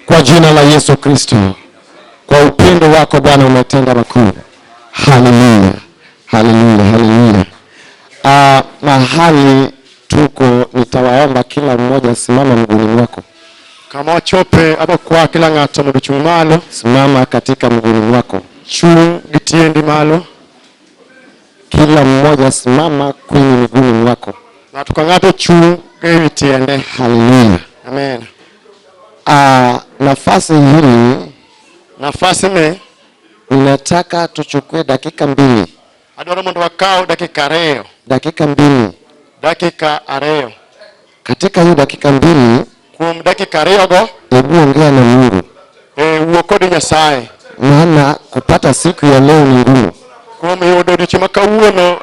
kwa jina la Yesu Kristo. Kwa upendo wako Bwana umetenda makuu. Haleluya. Haleluya. Haleluya. Mahali tuko nitawaomba kila mmoja simama mguuni mwako. Kama wachope aba kwa kila ng'ato muduchung malo, simama katika mguuni mwako. Chung gitiendi malo. Kila mmoja simama kwenye miguuni mwako. Na tukang'ato chung gitiende. Haleluya. Amen. Nafasi hii, nafasi me, ninataka tuchukue dakika 2. Adoro mondo wakao dakika 2. Dakika 2. Dakika 2. Katika hiyo dakika 2, kuom dakika 2 go, hebu ongea na Mungu. Wuo kod Nyasaye. Maana kupata siku ya leo ni ngumu. Kuom yudo odiochieng' kawuono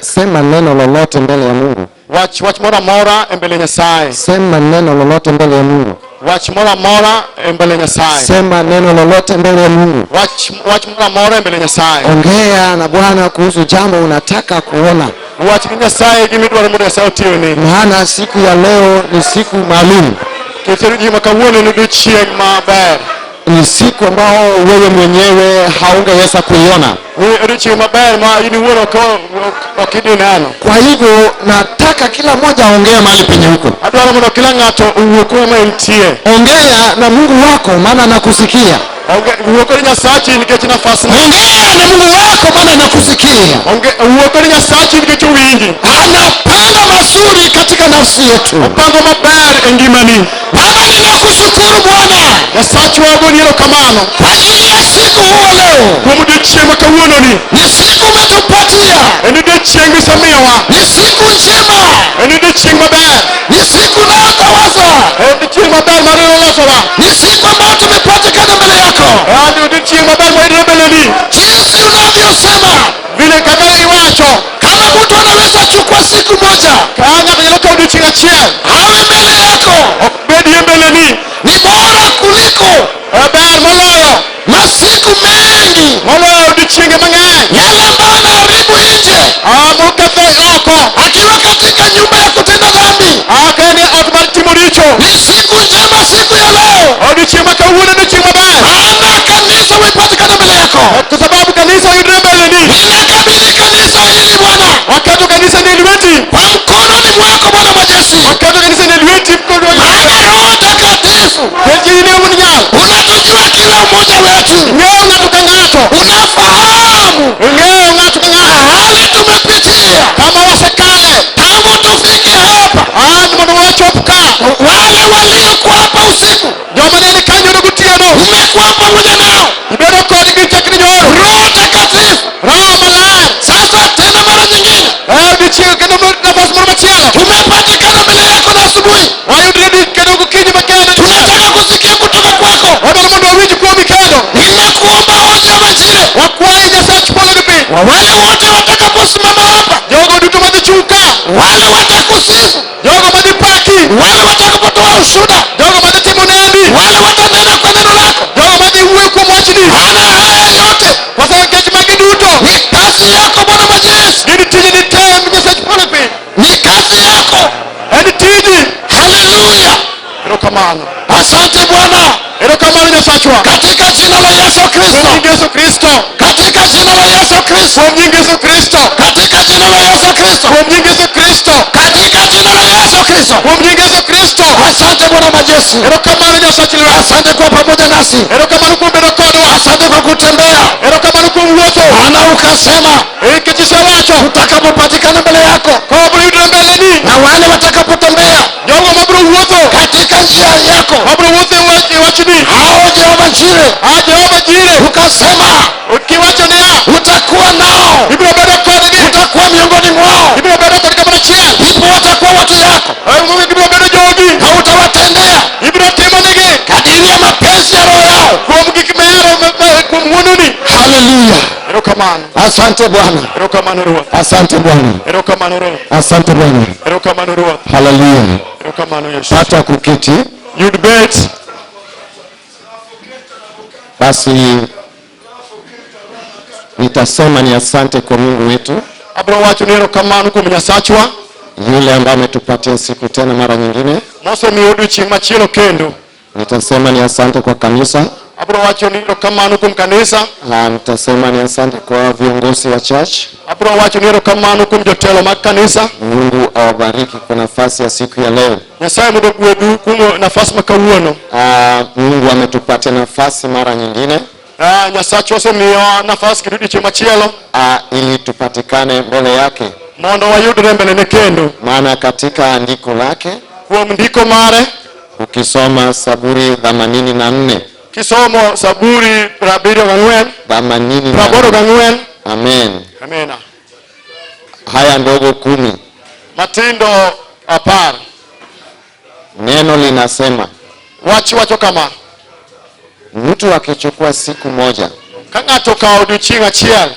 sema neno lolote mbele ya Mungu. Wach mora mora mbele Nyasaye. Sema neno lolote mbele ya Mungu. Wach mora mora mbele Nyasaye. Sema neno lolote mbele ya Mungu. Wach mora mora mbele Nyasaye. Ongea na Bwana kuhusu jambo unataka kuona. Wach Nyasaye gimidwaro mondo Nyasaye otione. Maana siku ya leo ni siku maalum. Odiochieng' kawuono ni odiochieng' maber. Ni siku ambao wewe mwenyewe haungeweza kuiona. Ericho maber ma iniwuoro ko okidinano. Kwa hivyo nataka kila mmoja aongee mahali penye huko. Adwaro mondo kila ng'ato owuo kuma entie. Ongea na Mungu wako maana anakusikia. Wuo kod Nyasachi nikech nafasi. Ongea na Mungu wako maana anakusikia. Wuo kod Nyasachi nikech owinji. Anapanga mazuri katika nafsi yetu. Opango maber e ngimani. Baba ninakushukuru Bwana. Nyasachi wago ni erokamano. Kwa ajili ya siku huu leo. Kuom odiochieng' ma kawuono ni. Ni siku umetupatia. En odiochieng' misemiyowa. Ni siku njema. En odiochieng' maber. Ni siku unayotawaza. En odiochieng' maber mar losowa. Ni siku ambayo tumepatikana mbele yako. En odiochieng' maber ma idhi mbeleni. Jinsi unavyosema. Vile kaka iwacho. Kama mtu anaweza chukua siku moja. Kama nyalo kawo odiochieng' achiel. Awe mbele yako. Bedie mbeleni. Ni bora kuliko. Ber moloyo. Masiku mengi. Moloyo odiochienge mang'eny. Yale ambayo anaharibu nje. Moketho oko. Akiwa katika nyumba ya kutenda dhambi. Kani ot mar timo richo. Ni siku njema siku ya leo. Odiochieng' ma kawuono odiochieng' maber. Maana kanisa umepatikana mbele yako. Kwa sababu kanisa yudre mbeleni. Ninakabidhi kanisa hili Bwana. Waketo kanisa ni lweti. Kwa mkononi mwako Bwana majeshi. Waketo kanisa ni lweti mkono wako. Maana Roho Mtakatifu. Wengine uninyal. Unatujua kila mmoja wetu. Ng'eyo ng'ato ka ng'ato. Unafahamu. Ng'eyo ng'ato ka ng'ato. Hali tumepitia. Kama wasekale. Tangu tufike hapa. Mondo wachop ka. Wale waliokuwa hapa usiku. Joma ne ni kanyo gotieno. Umekuwa pamoja nao. Ibedo kodgi chakni nyoro. Roho Mtakatifu. Roho maler. Sasa tena mara nyingine. Odiochieng' kendo nafasi moro machielo. Tumepatikana mbele yako na asubuhi. Wayudre kendo gokinyi makende. Tunataka kusikia kutoka kwako. Wadwaro mondo wawinj kuomi kendo. Ninakuomba wote majire. Wakwaye Nyasaye polo gi piny. Wale wote watakaposimama hapa. Jogo duto madhi chung' ka. Wale watakusifu. Jogo madhi paki. Wale watakapotoa ushuhuda. Jogo madhi timo neno. Wale watanena kwa neno lako. Jogo madhi wuoyo kuom wachni. Maana haya yote. Kwa sababu kech magi duto. Ni kazi yako Bwana majeshi. Gin tijni te Nyasaye polo gi piny. Ni kazi yako. En tiji. Haleluya. Erokamano. Asante Bwana. Erokamano Nyasachwa. Katika jina la Yesu Kristo. Kuom nying Yesu Kristo. Katika jina la Yesu Kristo. Kuom nying Yesu Kristo. Katika jina la Yesu Kristo. Kuom nying Yesu Kristo. Katika jina la Yesu Kristo. Kuom nying Yesu Kristo. Asante Bwana majeshi. Erokamano Nyasachwa. Asante kwa pamoja nasi. Erokamano kuom bedo kodwa. Asante kwa kutembea. Erokamano kuom wuotho. Maana ukasema Kech isewacho. utakapopatikana mbele yako. Ka wabiro yudre mbeleni. Na wale watakapotembea. Jogo mabiro wuotho. Katika njia yako. Mabiro wuotho e wachni. Hao Jehova Jire. Jehova Jire. Ukasema. Kiwacho niya. Utakuwa nao. Ibiro bedo kodgi. Utakuwa miongoni mwao. Ibiro bedo kodgi kamoro achiel. Ndipo watakuwa watu yako. Ibiro bedo jogi. Na utawatendea. Ibiro timo negi. Kadiri ya mapenzi ya roho yao. Kuom gik mihero kuom wuonuni. Haleluya. Erokamano. Asante Bwana. Erokamano Ruoth. Asante Bwana. Erokamano Ruoth. Asante Bwana. Erokamano Ruoth. Haleluya. Erokamano Yesu. Pata kuketi. Yud bet. Basi nitasema ni asante kwa Mungu wetu. Abiro wacho ni erokamano kuom Nyasachwa. Yule ambaye ametupatia siku tena mara nyingine. Mosemiyo odiochieng' machielo kendo. Nitasema ni asante kwa kanisa. Abro wacho ni erokamano kuom kanisa. Nitasema ni asante kwa viongozi wa church. Abro wacho ni erokamano kuom jotelo mag kanisa. Mungu awabariki kwa nafasi ya siku ya leo. Nyasaye mondo ogwedhu kuom nafasi ma kawuono. Mungu ametupatia nafasi mara nyingine. Nyasaye osemiyo nafasi kidudichieng' machielo ili tupatikane mbele yake. Mondo wayudre mbelene kendo. Maana katika andiko lake, kuom ndiko mare, ukisoma Zaburi 84. Kisomo Zaburi 74. 84. Amen. Amen. Haya ndogo 10. Matindo 10. Neno linasema, wacho kama, mtu akichukua siku moja ka ng'ato okawo odiochieng' achiel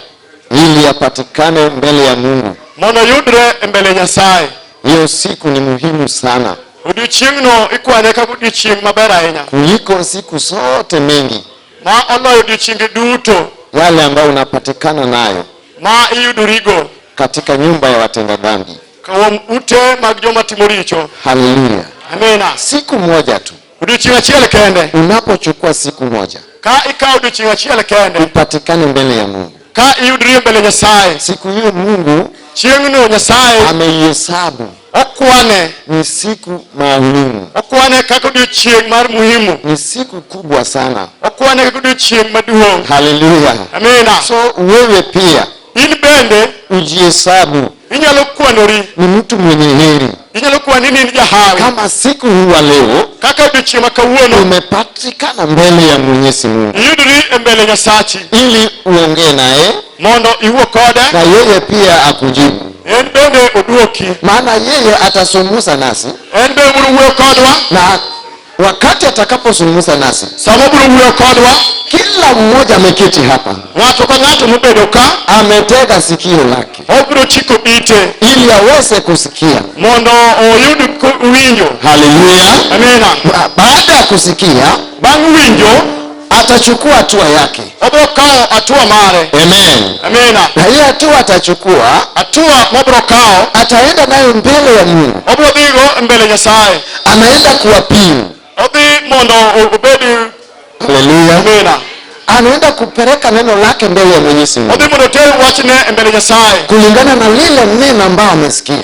ili apatikane mbele ya Mungu, mondo yudre mbele Nyasaye, hiyo siku ni muhimu sana. Odiochieng'no ikwane kaka odiochieng' maber ahinya kuliko siku zote mengi ma oloyo odiochienge duto yale ambayo unapatikana nayo ma iyudorigo katika nyumba ya watenda dhambi. kuom ute mag joma timo richo. Haleluya. Amena. Siku moja tu. Odiochieng' achiel kende. Unapochukua siku moja, ka ikawo odiochieng' achiel kende, upatikane mbele ya Mungu. ka iyudri mbele Nyasaye, siku hiyo Mungu chieng'no Nyasaye ameihesabu okwane ni siku maalum. Okwane kaka odiochieng' mar muhimu. Ni siku kubwa sana. Okwane kaka odiochieng' maduong'. Haleluya. Amina. So wewe pia in bende ujihesabu inyalo kwanori ni mtu mwenye heri. Inyalo kwani ni jahawi kama siku huwa leo kaka odiochieng' ma kawuono umepatikana mbele ya Mwenyezi Mungu, iyudri mbele Nyasachi ili uongee naye mondo iwuo kode na yeye pia akujibu. En bende oduoki, maana yeye atasungumza nasi. En bende biro wuoyo kodwa, na wakati atakapozungumza nasi, sama biro wuoyo kodwa, kila mmoja ameketi hapa, ng'ato ka ng'ato mobedo ka ametega sikio lake, obiro chiko ite ili aweze kusikia, mondo oyud winjo. Haleluya. Amina. Baada ya kusikia, bang' winjo, atachukua hatua yake. Obiro kawo hatua mare. Amen. Amina. Na hiyo hatua atachukua, hatua mobiro kawo, ataenda nayo mbele ya Mungu. Obiro dhigo mbele Nyasaye. Anaenda kuapili. Odhi mondo obedi. Haleluya. Amina. Anaenda kupeleka neno lake mbele ya Mwenyezi Mungu. Odhi mondo oter wachne mbele Nyasaye, kulingana na lile neno ambalo amesikia.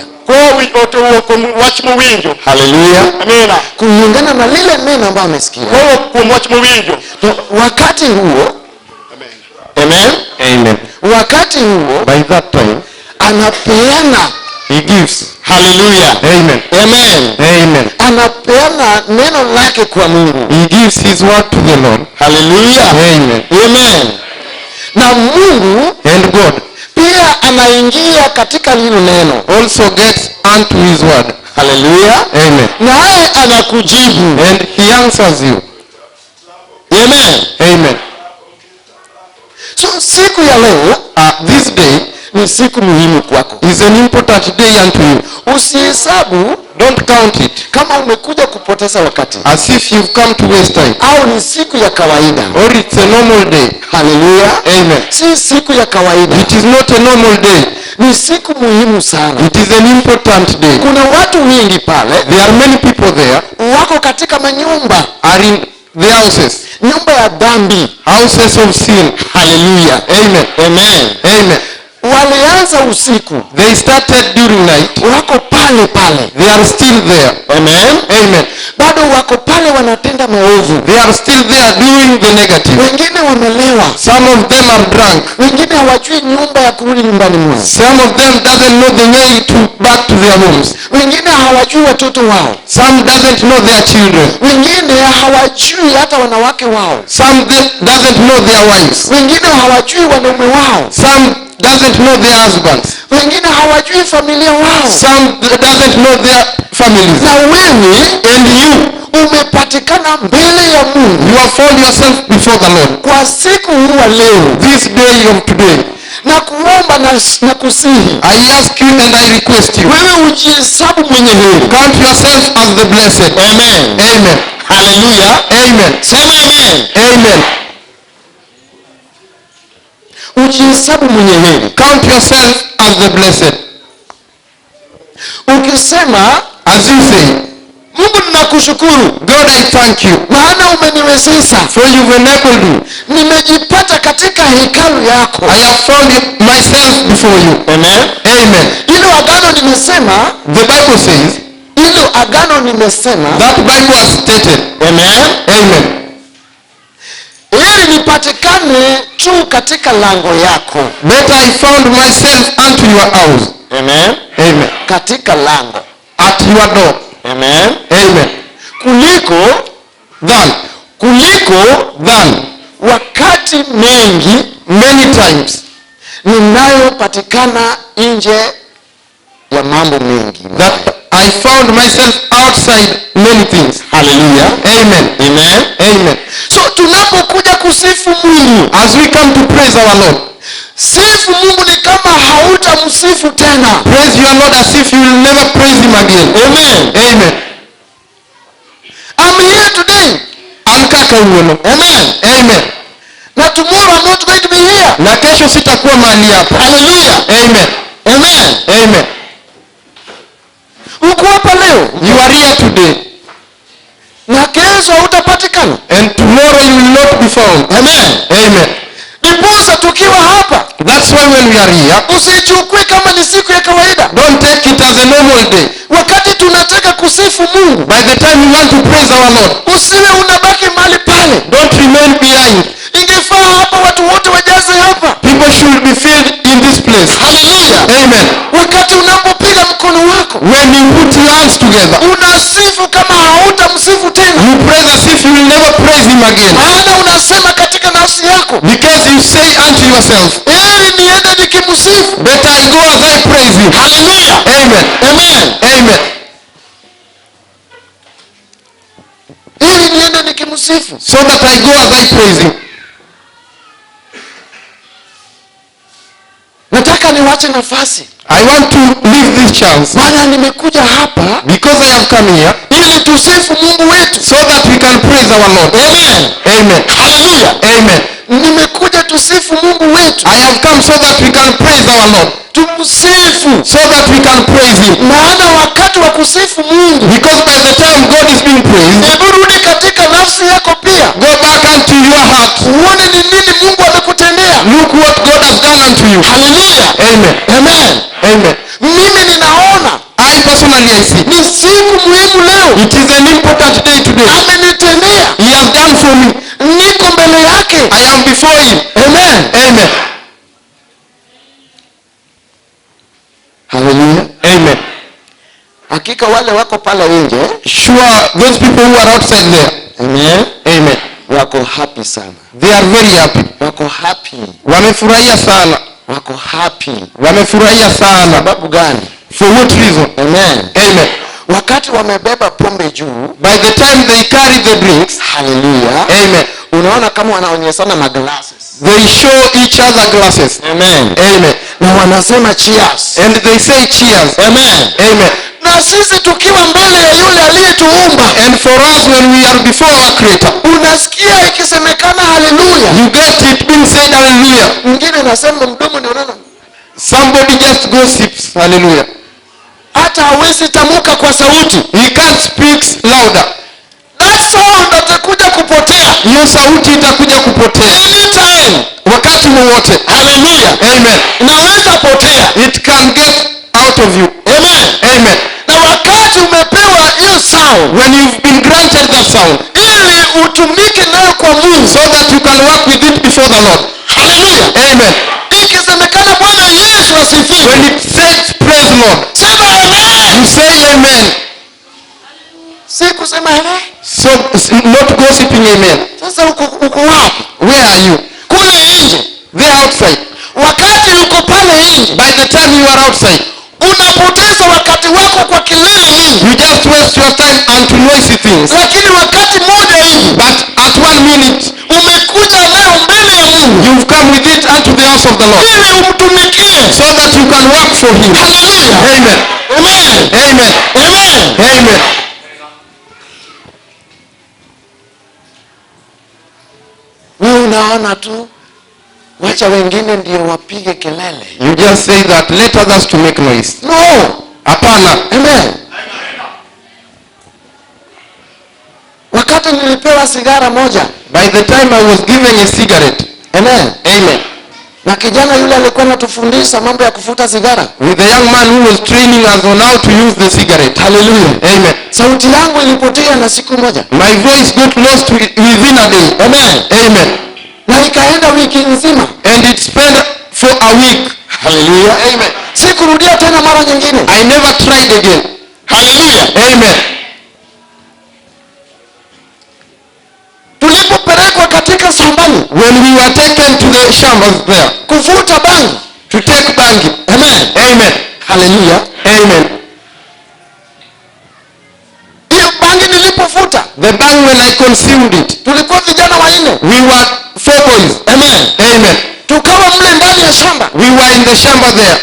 Wach mowinjo. Haleluya. Amina. Kulingana na lile neno ambalo amesikia. Kuom wach mowinjo. Wakati huo, Amen. Amen. Wakati huo, by that time, anapeana, he gives. Hallelujah. Amen. Amen. Amen. Anapeana neno lake kwa Mungu. He gives his word to the Lord. Hallelujah. Amen. Amen. Na Mungu and God pia anaingia katika lile neno. Also gets unto his word. Hallelujah. Amen. Naye anakujibu. And he answers you. Amen. Amen. So siku ya leo, this day ni siku muhimu kwako. Is an important day unto you. Usihesabu, don't count it, kama umekuja kupoteza wakati, as if you've come to waste time, au ni siku ya kawaida, or it's a normal day. Hallelujah. Amen. Si siku ya kawaida. It is not a normal day. Ni siku muhimu sana. It is an important day. Kuna watu wengi pale. There are many people there. Wako katika manyumba. Are in the houses. Nyumba ya dhambi. Houses of sin. Hallelujah. Amen. Amen. Amen. Walianza usiku. They started during night. Wako pale pale. They are still there. Amen. Amen. Bado wako pale wanatenda maovu. They are still there doing the negative. Wengine wamelewa. Some of them are drunk. Wengine hawajui nyumba ya kurudi nyumbani mwao. Some of them doesn't know the way to back to their homes. Wengine hawajui watoto wao. Some doesn't know their children. Wengine hawajui hata wanawake wao. Some doesn't know their wives. Wengine hawajui wanaume wao. Some doesn't know their husbands. Wengine hawajui familia wao. Some doesn't know their families. Na wewe and you umepatikana mbele ya Mungu. You have found yourself before the Lord. Kwa siku hii leo, this day of today, na kuomba na kusihi, I ask you and I request you, wewe ujihesabu mwenye heri. Count yourself as the blessed. Amen. Amen. Hallelujah. Amen. Sema amen. Amen. Ujihesabu mwenye heri. Count yourself as the blessed. Ukisema, as you say, Mungu ninakushukuru. God, I thank you. Maana umeniwezesha. For you've enabled me. Nimejipata katika hekalu yako. I have found myself before you. Amen. Amen. Hilo agano nimesema. The Bible says. Hilo agano nimesema. That Bible has stated. Amen. Amen. Ili nipatikane tu katika lango yako. But I found myself unto your house. Amen. Amen. Katika lango. At your door. Amen. Amen. Kuliko than wakati mengi, many times, ninayopatikana nje ya mambo mengi. That I found myself outside many things. Hallelujah. Amen. Amen. Amen. So tunapokuja kusifu Mungu, as we come to praise our Lord, sifu Mungu ni kama hautamsifu tena. Praise your Lord as if you will never praise him again. Amen. Amen. I'm here today. Amen. Amen. Na tomorrow I'm not going to be here. Na kesho sitakuwa mahali hapa. Hallelujah. Amen. Amen. Amen. Uko hapa leo. You are here today. Na kesho hautapatikana. And tomorrow you will not be found. Amen. Amen. Ndiposa tukiwa hapa. That's why when we are here, usichukue kama ni siku ya kawaida. Don't take it as a normal day. Wakati tunataka kusifu Mungu, by the time you want to praise our Lord, usiwe unabaki mahali pale. Don't remain behind. Ingefaa hapa watu wote wajaze hapa. People should be filled in this place. Hallelujah. Amen. Wakati unapopiga mkono wako, when you put your hands together, unasifu kama hautamsifu tena. You praise as if you will never praise him again. Maana unasema katika nafsi yako, because you say unto yourself, niende nikimsifu, better I go as I praise him. Hallelujah. Amen. Amen. Amen. Niende nikimsifu, so that I go as I praise him. Nataka niwache nafasi. I want to leave this chance. Maana nimekuja hapa, because I have come here, ili tusifu Mungu wetu, so that we can praise our Lord. Amen. Amen. Hallelujah. Amen. Nimekuja tusifu Mungu wetu. I have come so that we can praise our Lord. Tumsifu, so that we can praise him. Maana wakati wa kusifu Mungu, because by the time God is being praised, rudi katika nafsi yako pia. Go back unto your heart. Uone ni nini Mungu amekutendea. Look what God has done unto you. Hallelujah. Amen. Amen. Amen. Mimi ninaona, I personally I see, ni siku muhimu leo. It is an important day today. Amenitendea. He has done for me. Niko mbele yake. I am before him. Amen. Amen. Hallelujah. Amen. Hakika wale wako pale nje, sure those people who are outside there, amen, amen, wako happy sana. They are very happy. Wako happy. Wamefurahia sana. Wako happy. Wamefurahia sana. Sababu gani? For what reason? Amen. Amen. Wakati wamebeba pombe juu, by the time they carry the drinks, hallelujah, amen, unaona kama wanaonyeshana maglasses. They show each other glasses. Amen. Amen. Na wanasema cheers. And they say cheers. Amen. Amen. Na sisi tukiwa mbele ya yule aliyetuumba, and for us when we are before our creator, unasikia ikisemekana hallelujah. You get it being said hallelujah. Mwingine anasema mdomo ni unaona. Somebody just gossips hallelujah. Hata hawezi tamuka kwa sauti. He can't speak louder. That sound atakuja kupotea. Hiyo sauti itakuja kupotea. Anytime. Wakati wowote. Hallelujah. Amen. Inaweza potea. It can get out of you. Amen. Amen. Na wakati umepewa hiyo sound, when you've been granted that sound, ili utumike nayo kwa Mungu, so that you can work with it before the Lord. Hallelujah. Amen. Ikisemekana Bwana Yesu asifiwe, when it says praise Lord, sema amen. You say amen. Si kusema amen. So not gossiping amen. Sasa uko wapi? Where are you? Kule nje. They are outside. Wakati uko pale nje, by the time you are outside, unapoteza wakati wako kwa kelele nyingi. You just waste your time onto noisy things. Lakini wakati mmoja hivi, but at 1 minute, umekuja nayo mbele ya Mungu. You've come with it unto the house of the Lord. Ili umtumikie, so that you can work for him. Hallelujah. Amen. Amen. Amen. Amen. Amen. Wewe unaona tu, wacha wengine ndio wapige kelele. You just say that, let others to make noise. No. Hapana. Amen. wakati nilipewa sigara moja. By the time I was given a cigarette. Amen. Amen. Na kijana yule alikuwa anatufundisha mambo ya kufuta sigara. With the young man who was training us on how to use the cigarette. Hallelujah. Amen. Sauti yangu ilipotea na siku moja. My voice got lost within a day. Amen. Amen. Na ikaenda wiki nzima. And it spent for a week. Hallelujah. Amen. Sikurudia tena mara nyingine. I never tried again. Hallelujah. Amen. Tulipopelekwa katika shambani, when we were taken to the shambas there, kuvuta bangi, to take bangi. Amen. Amen. Hallelujah. Amen. Hiyo bangi nilipofuta, the bang when I consumed it, tulikuwa vijana wanne. we were 4 boys. Amen. Amen. Tukawa mle ndani ya shamba. We were in the shamba there.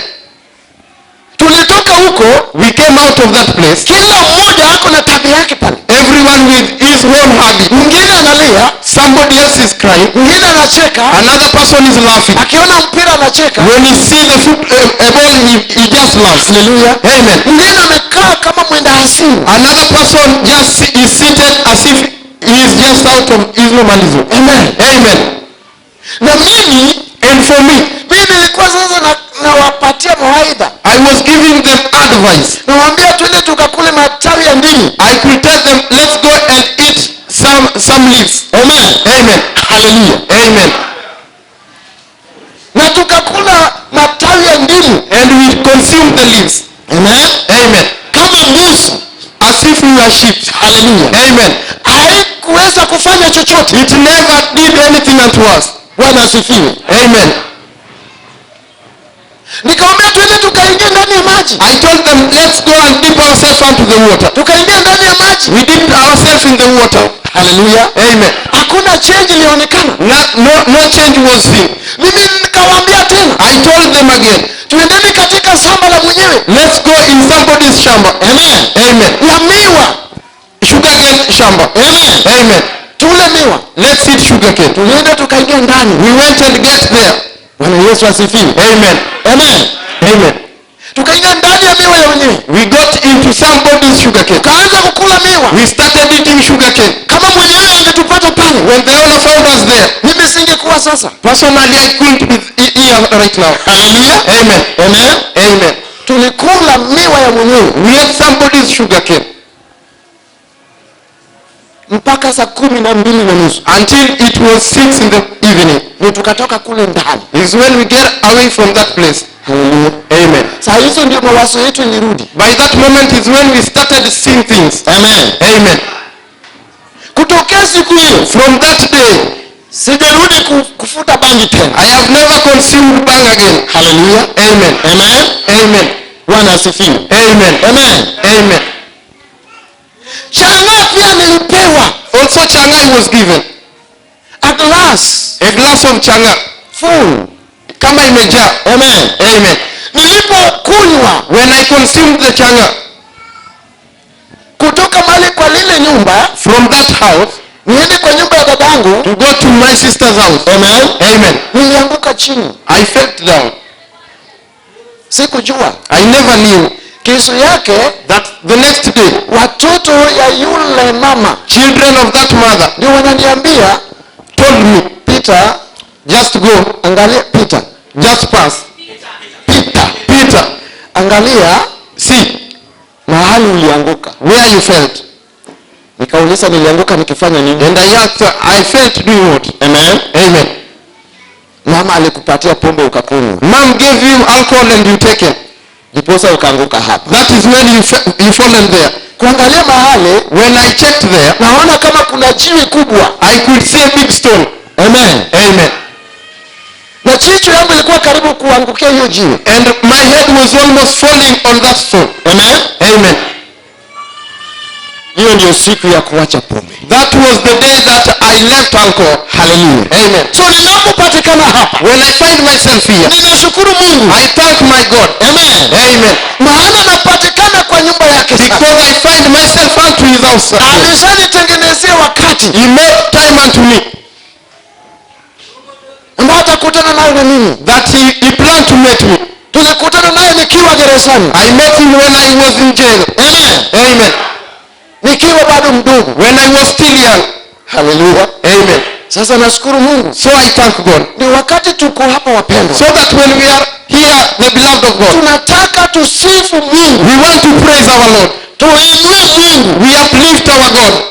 Tulitoka huko, we came out of that place. Kila mmoja ako na tabia yake pale. Everyone with his own habit. Mwingine analia, somebody else is crying. Mwingine anacheka, another person is laughing. Akiona mpira anacheka. When he see the a ball he just laughs. Hallelujah. Amen. Mwingine amekaa kama mwenda hasimu. Another person just is seated as if he is just out of his normalism. Amen. Amen. Na mimi, and for me, mimi nilikuwa sasa nawapatia mawaidha. I was giving them advice. Nawaambia twende tukakule matawi ya ndimu. I could tell them, let's go and eat some leaves. Amen. Amen. Hallelujah. Amen. Na tukakula matawi ya ndimu. And we consumed the leaves. Amen. Amen. Kama mbuzi. As if we were sheep. Hallelujah. Amen. Haikuweza kufanya chochote. It never did anything unto us. Bwana asifiwe. Amen. Nikamwambia twende tukaingia ndani ya maji. I told them, let's go and dip ourselves into the water. Tukaingia ndani ya maji. We dipped ourselves in the water. Hallelujah. Amen. Hakuna change ilionekana. No change was seen. Mimi nikawaambia tena. I told them again, tuendeni katika shamba la mwenyewe. Let's go in somebody's shamba. Amen. Amen. La miwa. Sugarcane shamba. Amen. Amen. Tule miwa. Let's eat sugarcane. Tulienda tukaingia ndani. We went and get there. Bwana Yesu asifiwe. Amen. Amen. Amen. Tukaingia ndani ya miwa ya wenyewe. We got into somebody's sugarcane. Tukaanza kukula miwa. We started eating sugarcane. Kama mwenyewe angetupata pale, when the owner found us there, mimi singekuwa sasa. Personally, I couldn't be here right now. Hallelujah. Amen. Amen. Amen. Tulikula miwa ya mwenyewe. We had somebody's sugarcane. Mpaka saa 12:30. Until it was 6 in the evening. Ndio tukatoka kule ndani. Is when we get away from that place. Hallelujah. Amen. Saa hizo ndio mawazo yetu ilirudi. By that moment is when we started seeing things. Amen. Amen. Kutokea siku hiyo, from that day, sijarudi kufuta bangi tena. I have never consumed bang again. Hallelujah. Amen. Amen. Amen. Bwana asifiwe. Amen. Amen. Amen. Changa pia nilipewa. Also changa was given. A glass of changa. full. Kama imejaa. Amen. Amen. Nilipokunywa, when I consumed the changa, kutoka mali kwa lile nyumba, from that house, niende kwa nyumba ya dadangu, to go to my sister's house. Amen. Amen. Nilianguka chini. I fell down. Sikujua. I never knew. Kesho yake, that the next day, watoto ya yule mama, children of that mother, ndio wananiambia, told me, Peter, just go. Angalia Peter. Just pass. Peter. Angalia, see mahali ulianguka. Where you felt. Nikauliza nilianguka nikifanya nini? And I asked, I felt doing what? Amen. Amen. Mama alikupatia pombe ukakunywa. Mom gave you alcohol and you take it. Ndiposa ukaanguka hapa. That is when you fallen there. Kuangalia mahali, when I checked there, naona kama kuna jiwe kubwa. I could see a big stone. Amen. Amen. Na kichwa yangu ilikuwa karibu kuangukia hiyo jiwe. And my head was almost falling on that stone. Amen. Amen. Hiyo ndio siku ya kuacha pombe. That was the day that I left alcohol. Hallelujah. Amen. So ninapopatikana hapa, when I find myself here, ninashukuru Mungu. I thank my God. Amen. Amen. Maana napatikana kwa nyumba yake sasa. Because I find myself unto his house. Alishanitengenezea wakati. He made time unto me. Ambao atakutana naye na mimi. That he planned to meet me. Tulikutana naye nikiwa gerezani. I met him when I was in jail. Amen. Amen. nikiwa bado mdogo, when I was still young. haleluya, Amen. sasa nashukuru Mungu. So I thank God. Ni wakati tuko hapa wapendwa, So that when we are here, the beloved of God, tunataka tusifu Mungu, we want to praise our Lord. tuinue Mungu, We uplift our God.